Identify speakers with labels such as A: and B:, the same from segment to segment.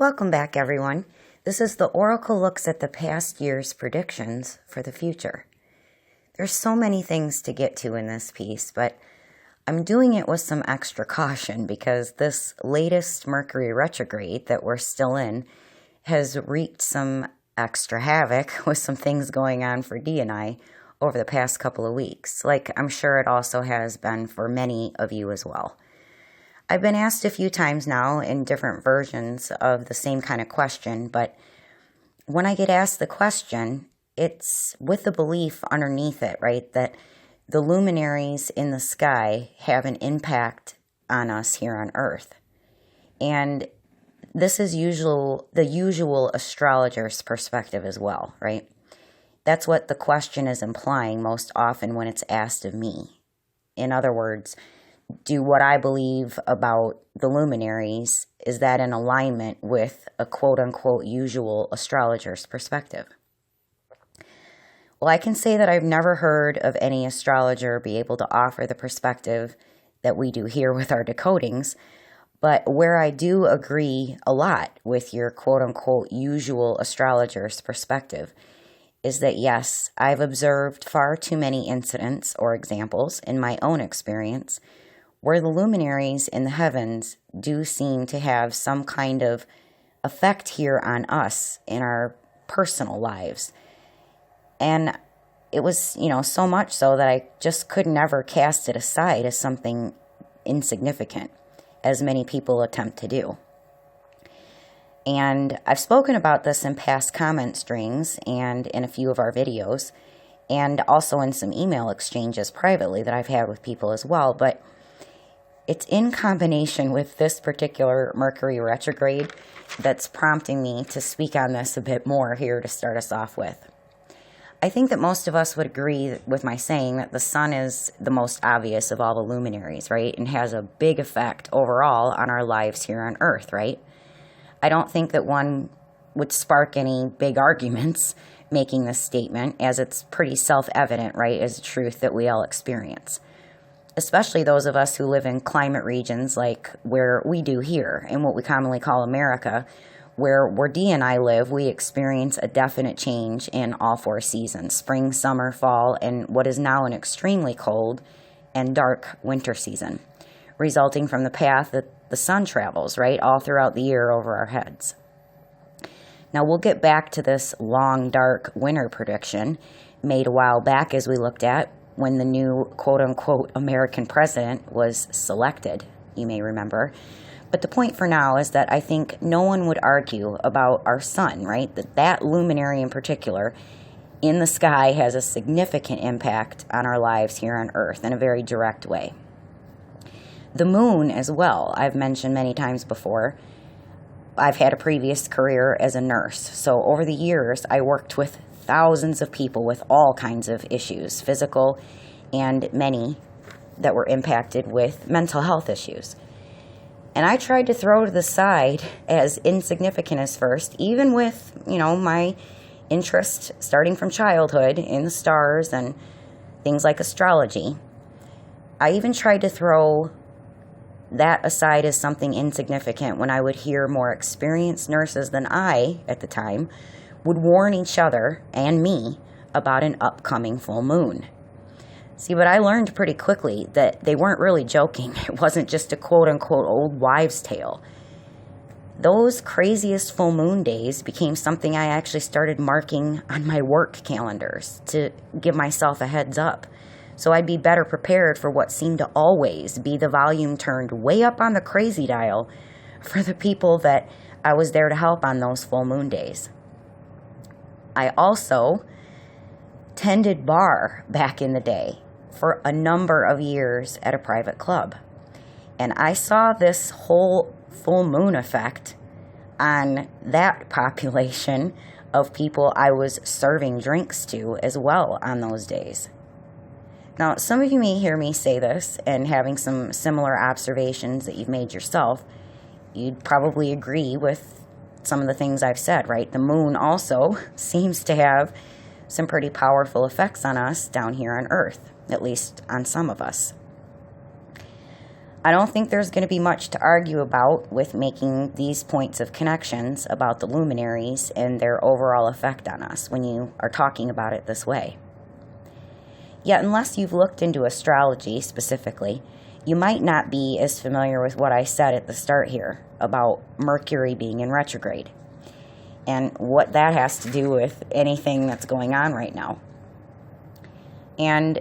A: Welcome back, everyone. This is the Oracle looks at the past year's predictions for the future. There's so many things to get to in this piece, but I'm doing it with some extra caution because this latest Mercury retrograde that we're still in has wreaked some extra havoc with some things going on for Dee and I over the past couple of weeks, like I'm sure it also has been for many of you as well. I've been asked a few times now in different versions of the same kind of question, but when I get asked the question, it's with the belief underneath it, right, that the luminaries in the sky have an impact on us here on Earth. And this is the usual astrologer's perspective as well, right? That's what the question is implying most often when it's asked of me. In other words, do what I believe about the luminaries, is that in alignment with a quote-unquote usual astrologer's perspective? Well, I can say that I've never heard of any astrologer be able to offer the perspective that we do here with our decodings, but where I do agree a lot with your quote-unquote usual astrologer's perspective is that yes, I've observed far too many incidents or examples in my own experience where the luminaries in the heavens do seem to have some kind of effect here on us in our personal lives. And it was, so much so that I just could never cast it aside as something insignificant, as many people attempt to do. And I've spoken about this in past comment strings and in a few of our videos, and also in some email exchanges privately that I've had with people as well, but it's in combination with this particular Mercury retrograde that's prompting me to speak on this a bit more here to start us off with. I think that most of us would agree with my saying that the sun is the most obvious of all the luminaries, right? And has a big effect overall on our lives here on Earth, right? I don't think that one would spark any big arguments making this statement, as it's pretty self-evident, right, as a truth that we all experience. Especially those of us who live in climate regions like where we do here, in what we commonly call America, where Dee and I live, we experience a definite change in all four seasons, spring, summer, fall, and what is now an extremely cold and dark winter season, resulting from the path that the sun travels, right, all throughout the year over our heads. Now, we'll get back to this long, dark winter prediction made a while back, as we looked at, when the new quote-unquote American president was selected, you may remember. But the point for now is that I think no one would argue about our sun, right? That luminary in particular in the sky has a significant impact on our lives here on Earth in a very direct way. The moon as well, I've mentioned many times before. I've had a previous career as a nurse, so over the years I worked with thousands of people with all kinds of issues, physical and many that were impacted with mental health issues. And I tried to throw to the side as insignificant as first, even with, my interest starting from childhood in the stars and things like astrology. I even tried to throw that aside as something insignificant when I would hear more experienced nurses than I, at the time, would warn each other and me about an upcoming full moon. See, but I learned pretty quickly that they weren't really joking. It wasn't just a quote-unquote old wives' tale. Those craziest full moon days became something I actually started marking on my work calendars to give myself a heads up, so I'd be better prepared for what seemed to always be the volume turned way up on the crazy dial for the people that I was there to help on those full moon days. I also tended bar back in the day for a number of years at a private club. And I saw this whole full moon effect on that population of people I was serving drinks to as well on those days. Now, some of you may hear me say this, and having some similar observations that you've made yourself, you'd probably agree with some of the things I've said, right? The moon also seems to have some pretty powerful effects on us down here on Earth, at least on some of us. I don't think there's going to be much to argue about with making these points of connections about the luminaries and their overall effect on us when you are talking about it this way. Yet, unless you've looked into astrology specifically, you might not be as familiar with what I said at the start here about Mercury being in retrograde and what that has to do with anything that's going on right now. And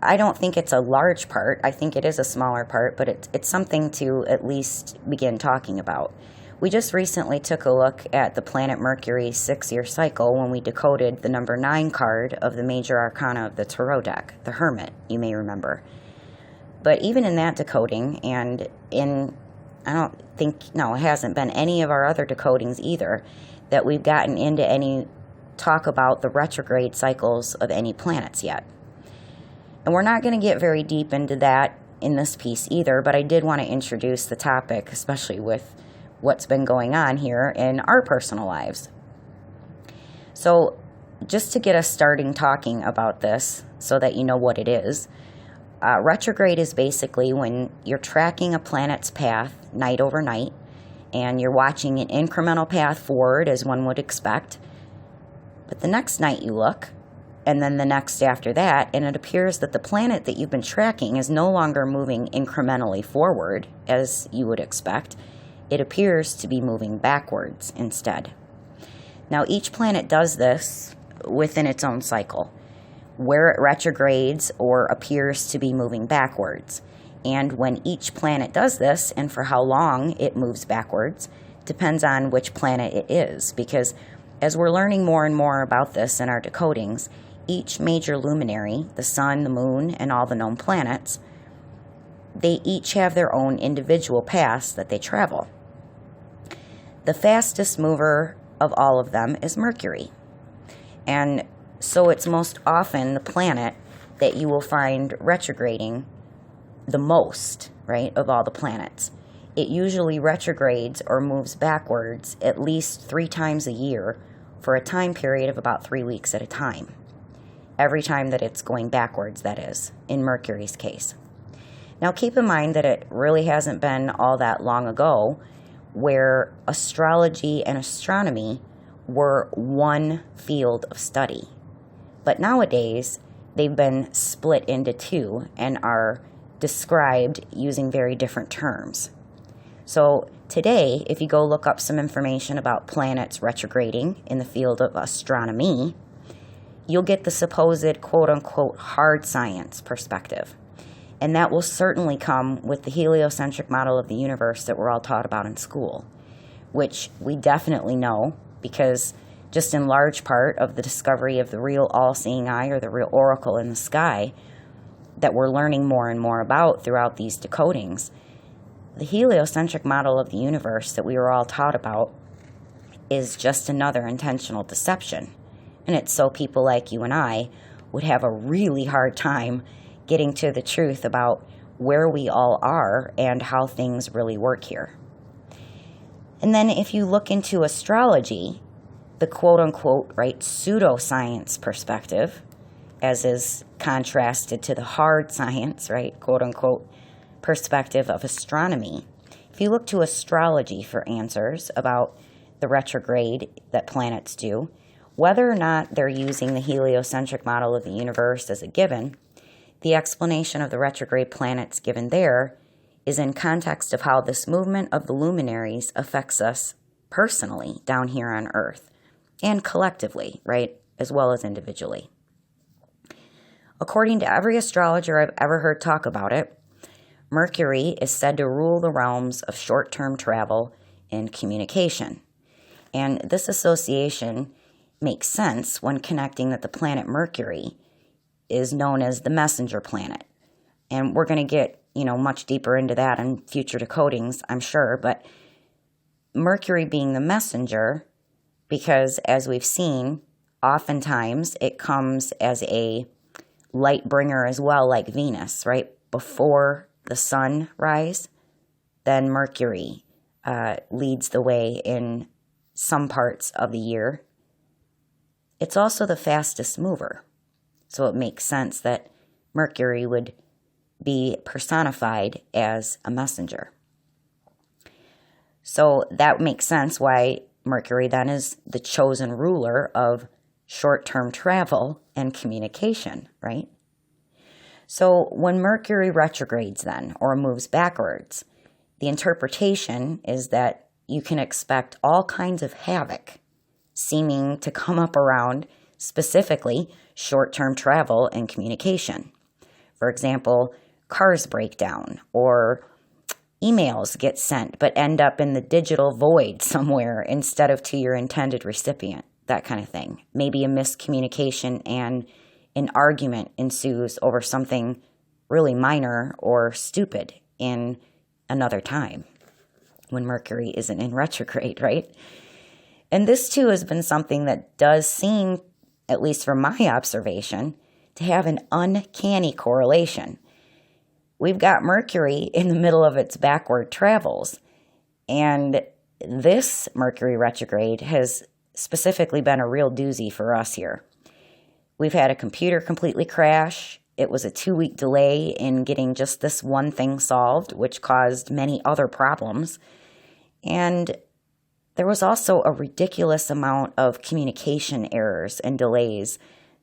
A: I don't think it's a large part. I think it is a smaller part, but it's something to at least begin talking about. We just recently took a look at the planet Mercury's 6-year cycle when we decoded the number 9 card of the major arcana of the Tarot deck, the Hermit, you may remember. But even in that decoding, and it hasn't been any of our other decodings either, that we've gotten into any talk about the retrograde cycles of any planets yet. And we're not going to get very deep into that in this piece either, but I did want to introduce the topic, especially with what's been going on here in our personal lives. So just to get us starting talking about this so that you know what it is, retrograde is basically when you're tracking a planet's path night over night, and you're watching an incremental path forward as one would expect. But the next night you look, and then the next after that, and it appears that the planet that you've been tracking is no longer moving incrementally forward as you would expect. It appears to be moving backwards instead. Now, each planet does this within its own cycle, where it retrogrades or appears to be moving backwards. And when each planet does this, and for how long it moves backwards, depends on which planet it is. Because as we're learning more and more about this in our decodings, each major luminary, the sun, the moon, and all the known planets, they each have their own individual paths that they travel. The fastest mover of all of them is Mercury. And so it's most often the planet that you will find retrograding the most, right, of all the planets. It usually retrogrades or moves backwards at least 3 times a year for a time period of about 3 weeks at a time. Every time that it's going backwards, that is, in Mercury's case. Now keep in mind that it really hasn't been all that long ago where astrology and astronomy were one field of study. But nowadays, they've been split into 2 and are described using very different terms. So today, if you go look up some information about planets retrograding in the field of astronomy, you'll get the supposed quote-unquote hard science perspective. And that will certainly come with the heliocentric model of the universe that we're all taught about in school, which we definitely know because just in large part of the discovery of the real all-seeing eye or the real oracle in the sky that we're learning more and more about throughout these decodings, the heliocentric model of the universe that we were all taught about is just another intentional deception. And it's so people like you and I would have a really hard time getting to the truth about where we all are and how things really work here. And then if you look into astrology, the quote-unquote, right, pseudoscience perspective, as is contrasted to the hard science, right, quote-unquote, perspective of astronomy. If you look to astrology for answers about the retrograde that planets do, whether or not they're using the heliocentric model of the universe as a given, the explanation of the retrograde planets given there is in context of how this movement of the luminaries affects us personally down here on Earth, and collectively, right, as well as individually. According to every astrologer I've ever heard talk about it, Mercury is said to rule the realms of short-term travel and communication. And this association makes sense when connecting that the planet Mercury is known as the messenger planet. And we're going to get, much deeper into that in future decodings, I'm sure. But Mercury being the messenger, because as we've seen, oftentimes it comes as a light bringer as well, like Venus, right? Before the sunrise, then Mercury leads the way in some parts of the year. It's also the fastest mover. So it makes sense that Mercury would be personified as a messenger. So that makes sense why Mercury then is the chosen ruler of short-term travel and communication, right? So when Mercury retrogrades then, or moves backwards, the interpretation is that you can expect all kinds of havoc seeming to come up around specifically short-term travel and communication. For example, cars break down, or emails get sent but end up in the digital void somewhere instead of to your intended recipient, that kind of thing. Maybe a miscommunication and an argument ensues over something really minor or stupid in another time when Mercury isn't in retrograde, right? And this too has been something that does seem, at least from my observation, to have an uncanny correlation. We've got Mercury in the middle of its backward travels, and this Mercury retrograde has specifically been a real doozy for us here. We've had a computer completely crash. It was a 2-week delay in getting just this one thing solved, which caused many other problems. And there was also a ridiculous amount of communication errors and delays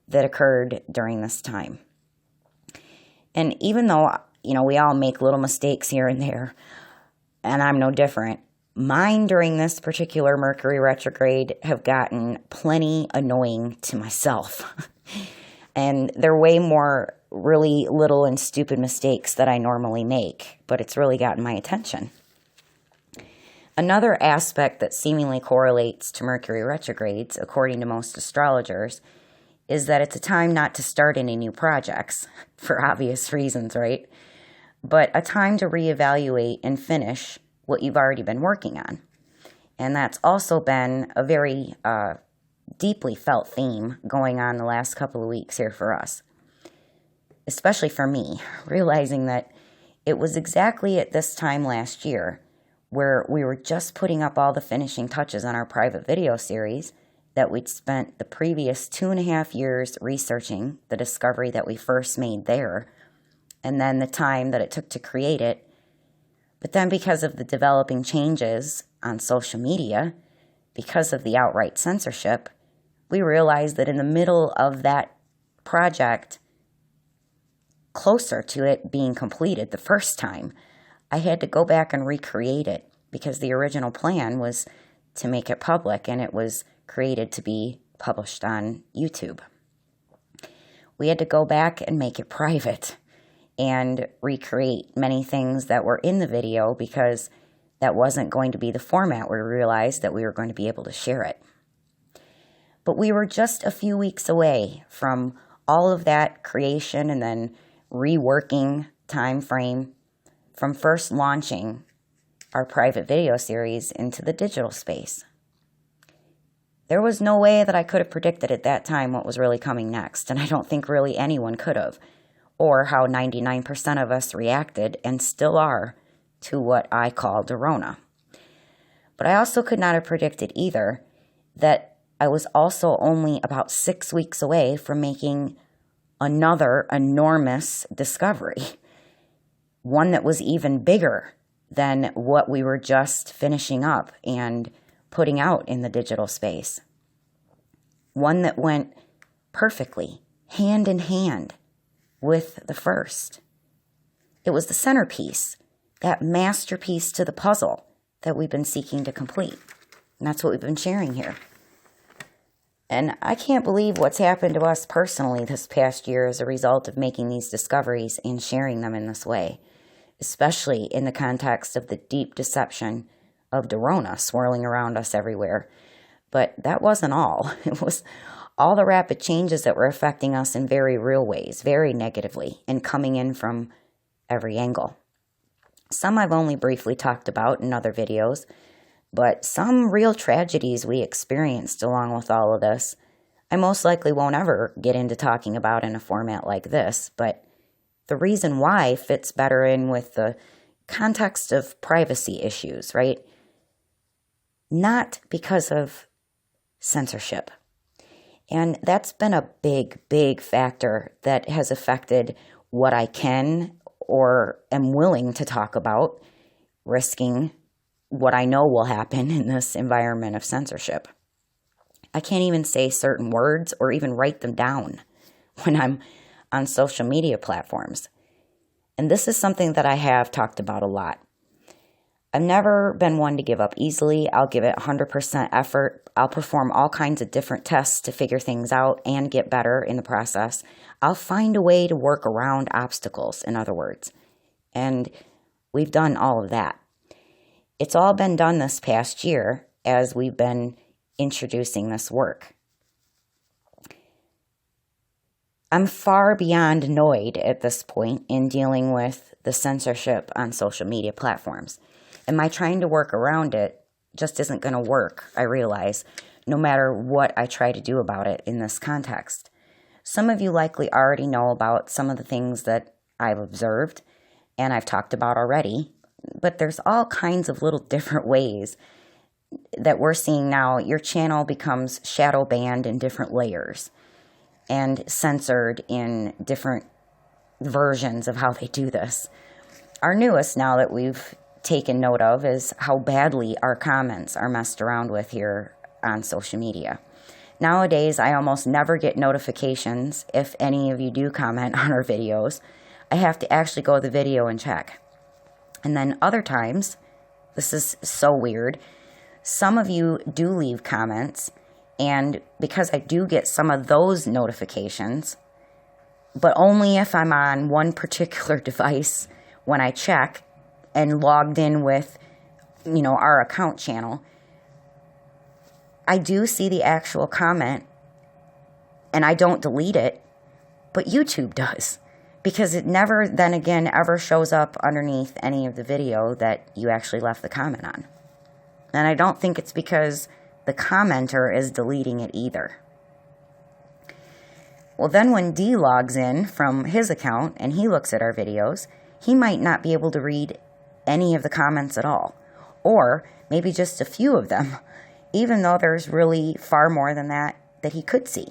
A: that occurred during this time. And even though, we all make little mistakes here and there, and I'm no different, mine during this particular Mercury retrograde have gotten plenty annoying to myself. And they're way more really little and stupid mistakes that I normally make, but it's really gotten my attention. Another aspect that seemingly correlates to Mercury retrogrades, according to most astrologers, is that it's a time not to start any new projects, for obvious reasons, right? But a time to reevaluate and finish what you've already been working on. And that's also been a very deeply felt theme going on the last couple of weeks here for us. Especially for me, realizing that it was exactly at this time last year where we were just putting up all the finishing touches on our private video series that we'd spent the previous 2.5 years researching the discovery that we first made there, and then the time that it took to create it. But then because of the developing changes on social media, because of the outright censorship, we realized that in the middle of that project, closer to it being completed the first time, I had to go back and recreate it because the original plan was to make it public, and it was created to be published on YouTube. We had to go back and make it private and recreate many things that were in the video because that wasn't going to be the format where we realized that we were going to be able to share it. But we were just a few weeks away from all of that creation and then reworking time frame from first launching our private video series into the digital space. There was no way that I could have predicted at that time what was really coming next, and I don't think really anyone could have, or how 99% of us reacted and still are to what I call Dorona. But I also could not have predicted either that I was also only about 6 weeks away from making another enormous discovery, one that was even bigger than what we were just finishing up and putting out in the digital space. One that went perfectly, hand in hand with the first. It was the centerpiece, that masterpiece to the puzzle that we've been seeking to complete. And that's what we've been sharing here. And I can't believe what's happened to us personally this past year as a result of making these discoveries and sharing them in this way, especially in the context of the deep deception of Dorona swirling around us everywhere. But that wasn't all. It was all the rapid changes that were affecting us in very real ways, very negatively, and coming in from every angle. Some I've only briefly talked about in other videos, but some real tragedies we experienced along with all of this, I most likely won't ever get into talking about in a format like this, but the reason why fits better in with the context of privacy issues, right? Not because of censorship. And that's been a big, big factor that has affected what I can or am willing to talk about, risking what I know will happen in this environment of censorship. I can't even say certain words or even write them down when I'm on social media platforms. And this is something that I have talked about a lot. I've never been one to give up easily. I'll give it 100% effort. I'll perform all kinds of different tests to figure things out and get better in the process. I'll find a way to work around obstacles, in other words. And we've done all of that. It's all been done this past year as we've been introducing this work. I'm far beyond annoyed at this point in dealing with the censorship on social media platforms. And my trying to work around it just isn't going to work, I realize, no matter what I try to do about it in this context. Some of you likely already know about some of the things that I've observed and I've talked about already, but there's all kinds of little different ways that we're seeing now. Your channel becomes shadow banned in different layers and censored in different versions of how they do this. Our newest now that we've taken note of is how badly our comments are messed around with here on social media. Nowadays, I almost never get notifications if any of you do comment on our videos. I have to actually go to the video and check. And then other times, this is so weird, some of you do leave comments, and because I do get some of those notifications, but only if I'm on one particular device when I check and logged in with, our account channel, I do see the actual comment and I don't delete it, but YouTube does, because it never then again ever shows up underneath any of the video that you actually left the comment on. And I don't think it's because the commenter is deleting it either. Well, then when D logs in from his account and he looks at our videos, he might not be able to read any of the comments at all, or maybe just a few of them, even though there's really far more than that he could see.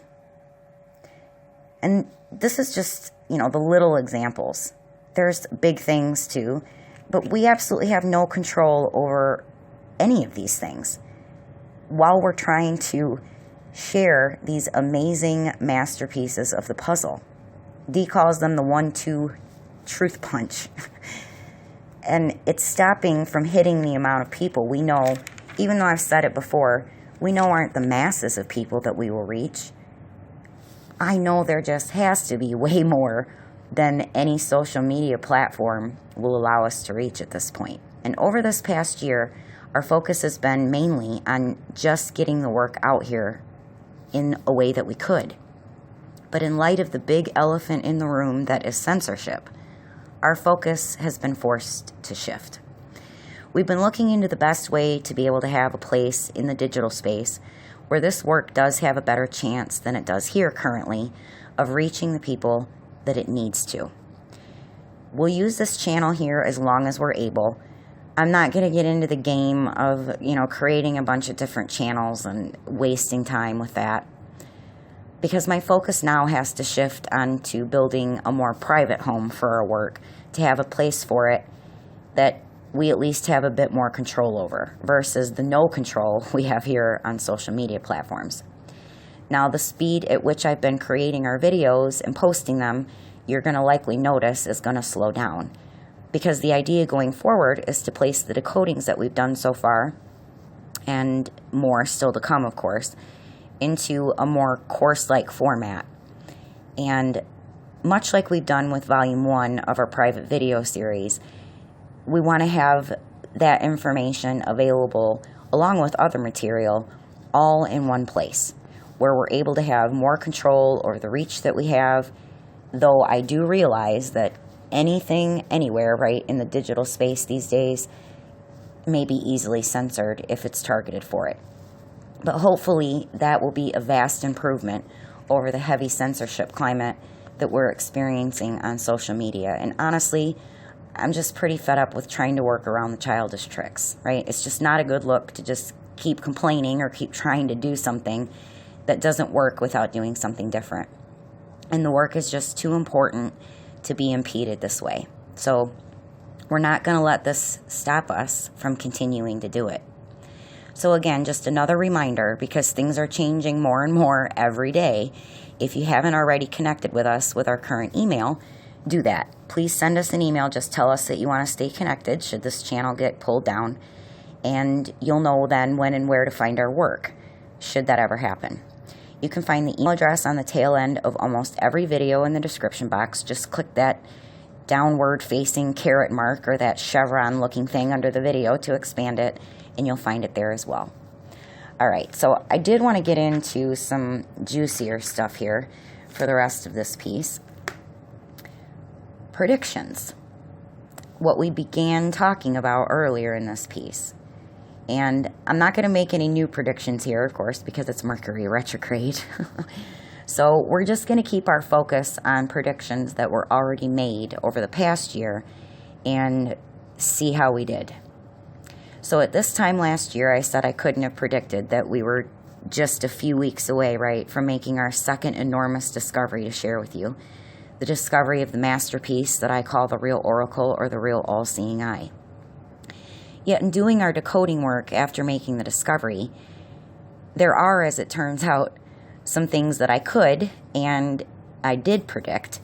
A: And this is just, the little examples. There's big things too, but we absolutely have no control over any of these things while we're trying to share these amazing masterpieces of the puzzle. Dee calls them the 1-2 truth punch. And it's stopping from hitting the amount of people we know, even though I've said it before, we know aren't the masses of people that we will reach. I know there just has to be way more than any social media platform will allow us to reach at this point. And over this past year, our focus has been mainly on just getting the work out here in a way that we could. But in light of the big elephant in the room that is censorship, our focus has been forced to shift. We've been looking into the best way to be able to have a place in the digital space where this work does have a better chance than it does here currently of reaching the people that it needs to. We'll use this channel here as long as we're able. I'm not going to get into the game of, creating a bunch of different channels and wasting time with that, because my focus now has to shift onto building a more private home for our work, to have a place for it that we at least have a bit more control over versus the no control we have here on social media platforms. Now, the speed at which I've been creating our videos and posting them, you're going to likely notice is going to slow down, because the idea going forward is to place the decodings that we've done so far, and more still to come, of course, into a more course-like format. And much like we've done with Volume 1 of our private video series, we want to have that information available along with other material all in one place, where we're able to have more control over the reach that we have, though I do realize that anything, anywhere, right, in the digital space these days may be easily censored if it's targeted for it. But hopefully that will be a vast improvement over the heavy censorship climate that we're experiencing on social media. And honestly, I'm just pretty fed up with trying to work around the childish tricks, right? It's just not a good look to just keep complaining or keep trying to do something that doesn't work without doing something different. And the work is just too important to be impeded this way. So we're not going to let this stop us from continuing to do it. So again, just another reminder, because things are changing more and more every day. If you haven't already connected with us with our current email, do that. Please send us an email. Just tell us that you want to stay connected should this channel get pulled down. And you'll know then when and where to find our work, should that ever happen. You can find the email address on the tail end of almost every video in the description box. Just click that downward facing caret mark or that chevron looking thing under the video to expand it, and you'll find it there as well. All right, so I did want to get into some juicier stuff here for the rest of this piece. Predictions. What we began talking about earlier in this piece. And I'm not going to make any new predictions here, of course, because it's Mercury retrograde. So we're just going to keep our focus on predictions that were already made over the past year and see how we did. So at this time last year, I said I couldn't have predicted that we were just a few weeks away, right, from making our second enormous discovery to share with you. The discovery of the masterpiece that I call the real oracle or the real all-seeing eye. Yet in doing our decoding work after making the discovery, there are, as it turns out, some things that I could and I did predict,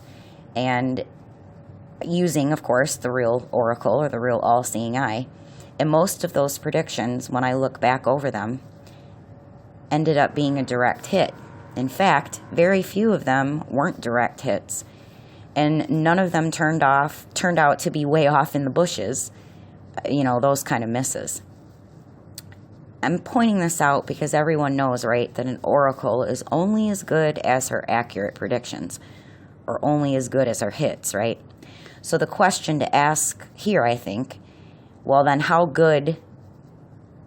A: and using, of course, the real oracle or the real all-seeing eye. And most of those predictions, when I look back over them, ended up being a direct hit. In fact, very few of them weren't direct hits, and none of them turned out to be way off in the bushes. You know, those kind of misses. I'm pointing this out because everyone knows, right, that an oracle is only as good as her accurate predictions, or only as good as her hits, right? So the question to ask here, I think, well then how good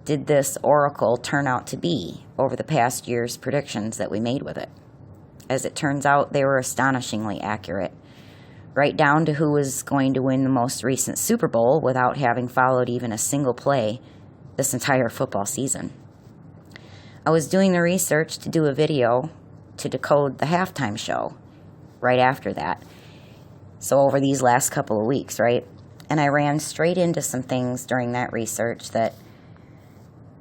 A: did this oracle turn out to be over the past year's predictions that we made with it? As it turns out, they were astonishingly accurate. Right down to who was going to win the most recent Super Bowl without having followed even a single play this entire football season. I was doing the research to do a video to decode the halftime show right after that. So over these last couple of weeks, right? And I ran straight into some things during that research that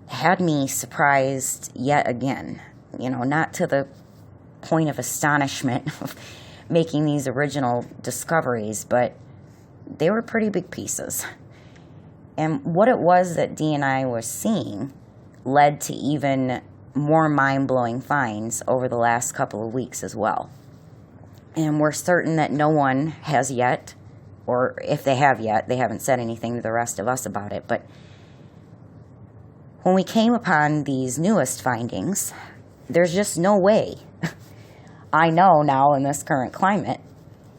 A: had me surprised yet again. You know, not to the point of astonishment of making these original discoveries, but they were pretty big pieces. And what it was that Dee and I was seeing led to even more mind-blowing finds over the last couple of weeks as well. And we're certain that no one has yet, or if they have yet, they haven't said anything to the rest of us about it. But when we came upon these newest findings, there's just no way I know now in this current climate,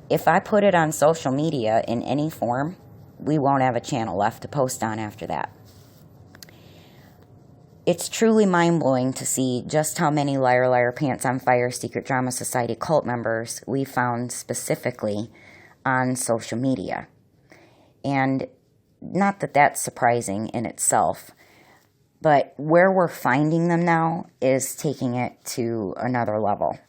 A: if I put it on social media in any form, we won't have a channel left to post on after that. It's truly mind-blowing to see just how many Liar Liar Pants on Fire Secret Drama Society cult members we found specifically on social media. And not that that's surprising in itself, but where we're finding them now is taking it to another level.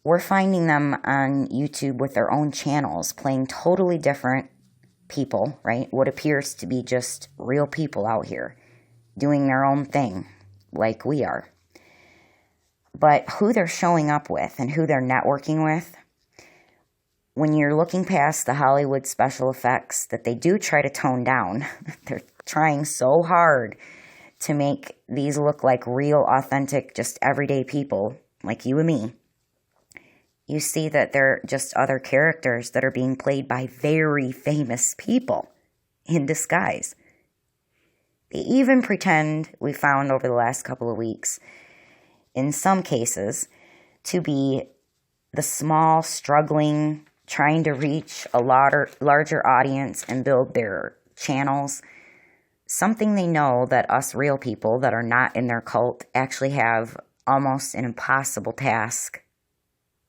A: We're finding them on YouTube with their own channels, playing totally different people, right? What appears to be just real people out here, doing their own thing, like we are. But who they're showing up with and who they're networking with, when you're looking past the Hollywood special effects that they do try to tone down, they're trying so hard to make these look like real, authentic, just everyday people like you and me. You see that they're just other characters that are being played by very famous people in disguise. They even pretend, we found over the last couple of weeks, in some cases, to be the small, struggling, trying to reach a larger audience and build their channels. Something they know that us real people that are not in their cult actually have almost an impossible task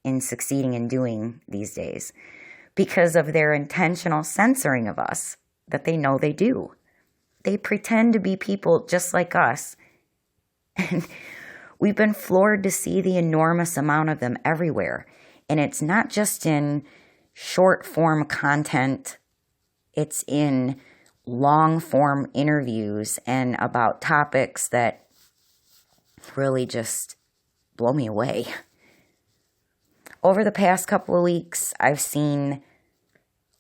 A: in succeeding in doing these days because of their intentional censoring of us that they know they do. They pretend to be people just like us. And we've been floored to see the enormous amount of them everywhere. And it's not just in short form content. It's in long form interviews and about topics that really just blow me away. Over the past couple of weeks, I've seen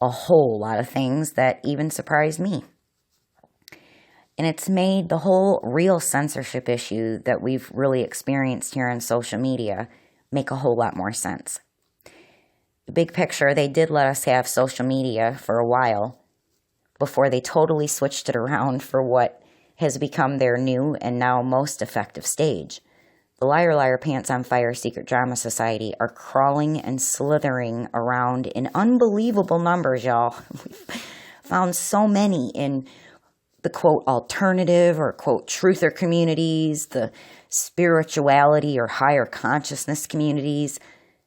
A: a whole lot of things that even surprised me. And it's made the whole real censorship issue that we've really experienced here on social media make a whole lot more sense. The big picture, they did let us have social media for a while before they totally switched it around for what has become their new and now most effective stage. The Liar Liar Pants on Fire Secret Drama Society are crawling and slithering around in unbelievable numbers, y'all. We've found so many in the quote alternative or quote truther communities, the spirituality or higher consciousness communities.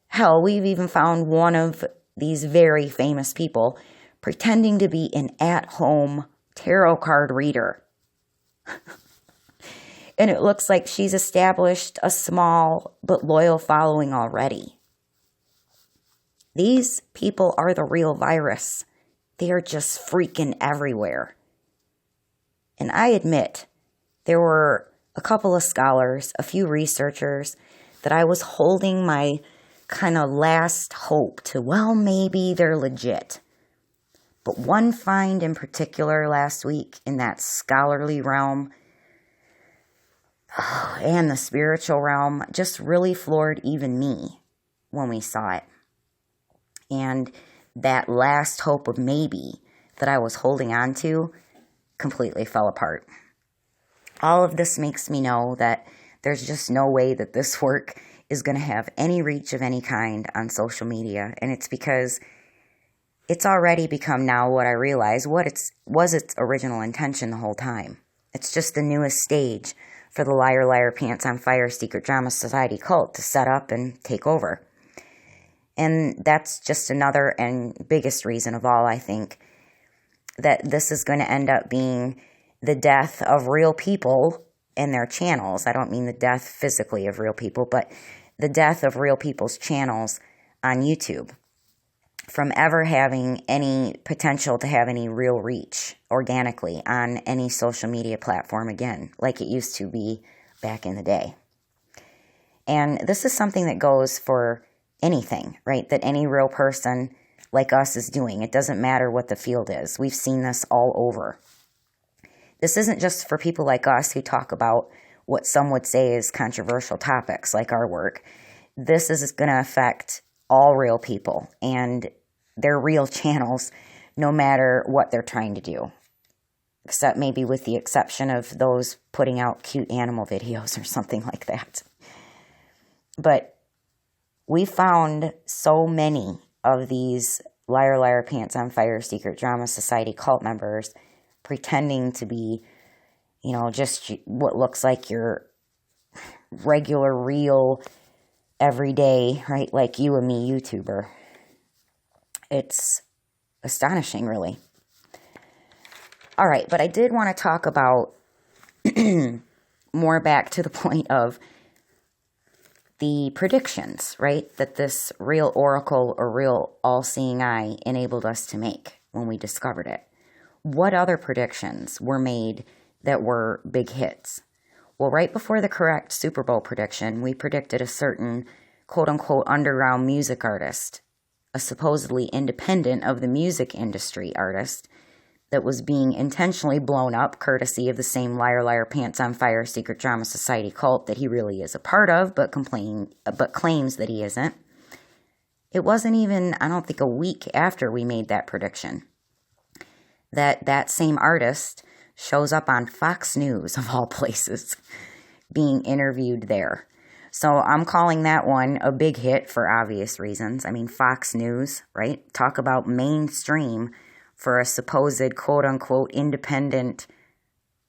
A: Hell, we've even found one of these very famous people pretending to be an at-home tarot card reader. And it looks like she's established a small but loyal following already. These people are the real virus. They are just freaking everywhere. And I admit, there were a couple of scholars, a few researchers, that I was holding my kind of last hope to, well, maybe they're legit. But one find in particular last week in that scholarly realm and the spiritual realm just really floored even me when we saw it. And that last hope of maybe that I was holding on to completely fell apart. All of this makes me know that there's just no way that this work is going to have any reach of any kind on social media. And it's because it's already become now what I realize was its original intention the whole time. It's just the newest stage for the Liar Liar Pants on Fire Secret Drama Society cult to set up and take over. And that's just another and biggest reason of all, I think, that this is going to end up being the death of real people and their channels. I don't mean the death physically of real people, but the death of real people's channels on YouTube from ever having any potential to have any real reach organically on any social media platform again, like it used to be back in the day. And this is something that goes for anything, right, that any real person like us is doing. It doesn't matter what the field is. We've seen this all over. This isn't just for people like us who talk about what some would say is controversial topics like our work. This is going to affect all real people and their real channels, no matter what they're trying to do. Except maybe with the exception of those putting out cute animal videos or something like that. But we found so many of these Liar Liar Pants on Fire Secret Drama Society cult members pretending to be, just what looks like your regular, real, everyday, right, like you and me YouTuber. It's astonishing, really. All right, but I did want to talk about more back to the point of the predictions, right, that this real oracle or real all-seeing eye enabled us to make when we discovered it. What other predictions were made that were big hits? Well, right before the correct Super Bowl prediction, we predicted a certain quote-unquote underground music artist, a supposedly independent of the music industry artist that was being intentionally blown up courtesy of the same Liar Liar Pants on Fire Secret Drama Society cult that he really is a part of, but claims that he isn't. It wasn't even, I don't think, a week after we made that prediction that same artist shows up on Fox News, of all places, being interviewed there. So I'm calling that one a big hit for obvious reasons. I mean, Fox News, right? Talk about mainstream for a supposed quote-unquote independent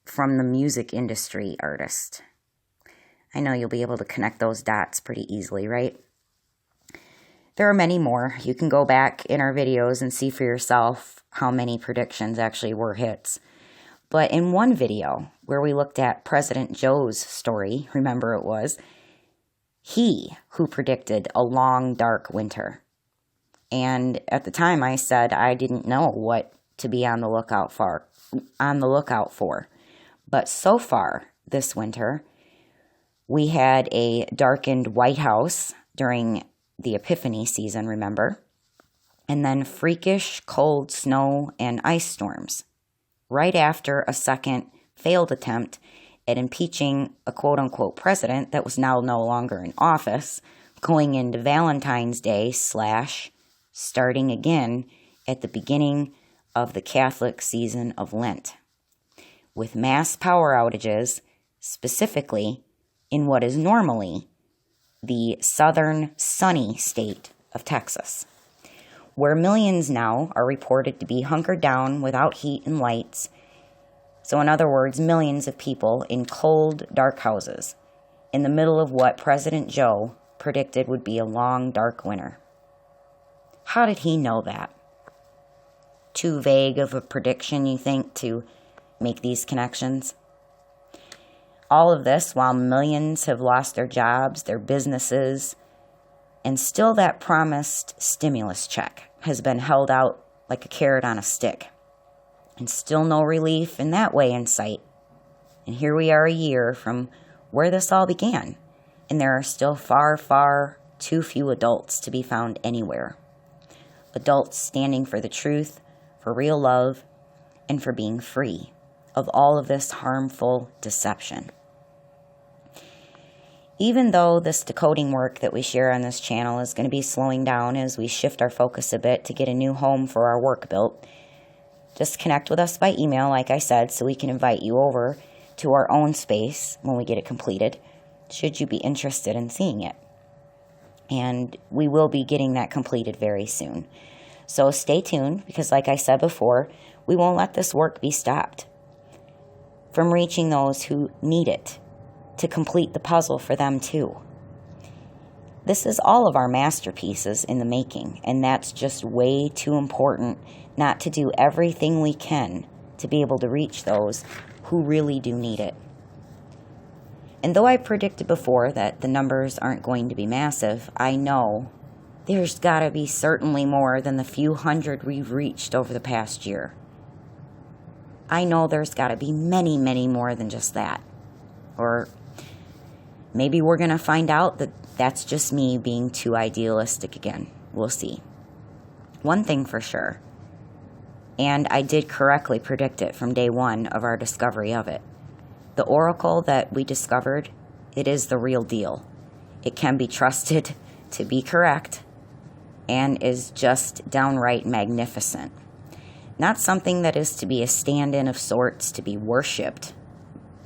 A: from the music industry artist. I know you'll be able to connect those dots pretty easily, right? There are many more. You can go back in our videos and see for yourself how many predictions actually were hits. But in one video where we looked at President Joe's story, remember it was, he who predicted a long, dark winter. And at the time I said I didn't know what to be on the lookout for. But so far this winter, we had a darkened White House during the Epiphany season, remember? And then freakish cold snow and ice storms right after a second failed attempt at impeaching a quote-unquote president that was now no longer in office, going into Valentine's Day / starting again at the beginning of the Catholic season of Lent, with mass power outages, specifically in what is normally the southern sunny state of Texas, where millions now are reported to be hunkered down without heat and lights. So in other words, millions of people in cold, dark houses in the middle of what President Joe predicted would be a long, dark winter. How did he know that? Too vague of a prediction, you think, to make these connections? All of this while millions have lost their jobs, their businesses, and still that promised stimulus check has been held out like a carrot on a stick. And still no relief in that way in sight. And here we are a year from where this all began, and there are still far, far too few adults to be found anywhere. Adults standing for the truth, for real love, and for being free of all of this harmful deception. Even though this decoding work that we share on this channel is going to be slowing down as we shift our focus a bit to get a new home for our work built, just connect with us by email, like I said, so we can invite you over to our own space when we get it completed, should you be interested in seeing it. And we will be getting that completed very soon. So stay tuned, because like I said before, we won't let this work be stopped from reaching those who need it to complete the puzzle for them too. This is all of our masterpieces in the making, and that's just way too important not to do everything we can to be able to reach those who really do need it. And though I predicted before that the numbers aren't going to be massive, I know there's got to be certainly more than the few hundred we've reached over the past year. I know there's got to be many, many more than just that. Or maybe we're going to find out that that's just me being too idealistic again. We'll see. One thing for sure, and I did correctly predict it from day one of our discovery of it. The oracle that we discovered, it is the real deal. It can be trusted to be correct and is just downright magnificent. Not something that is to be a stand-in of sorts to be worshipped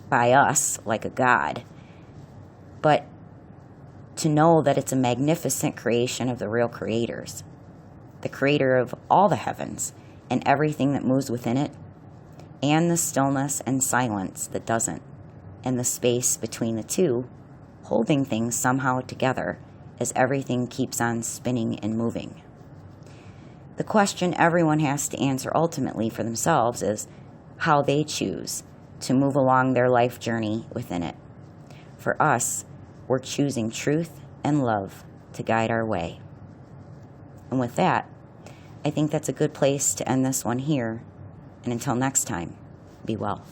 A: by us like a god, but to know that it's a magnificent creation of the real creators, the creator of all the heavens and everything that moves within it, and the stillness and silence that doesn't, and the space between the two, holding things somehow together as everything keeps on spinning and moving. The question everyone has to answer ultimately for themselves is how they choose to move along their life journey within it. For us, we're choosing truth and love to guide our way. And with that, I think that's a good place to end this one here. And until next time, be well.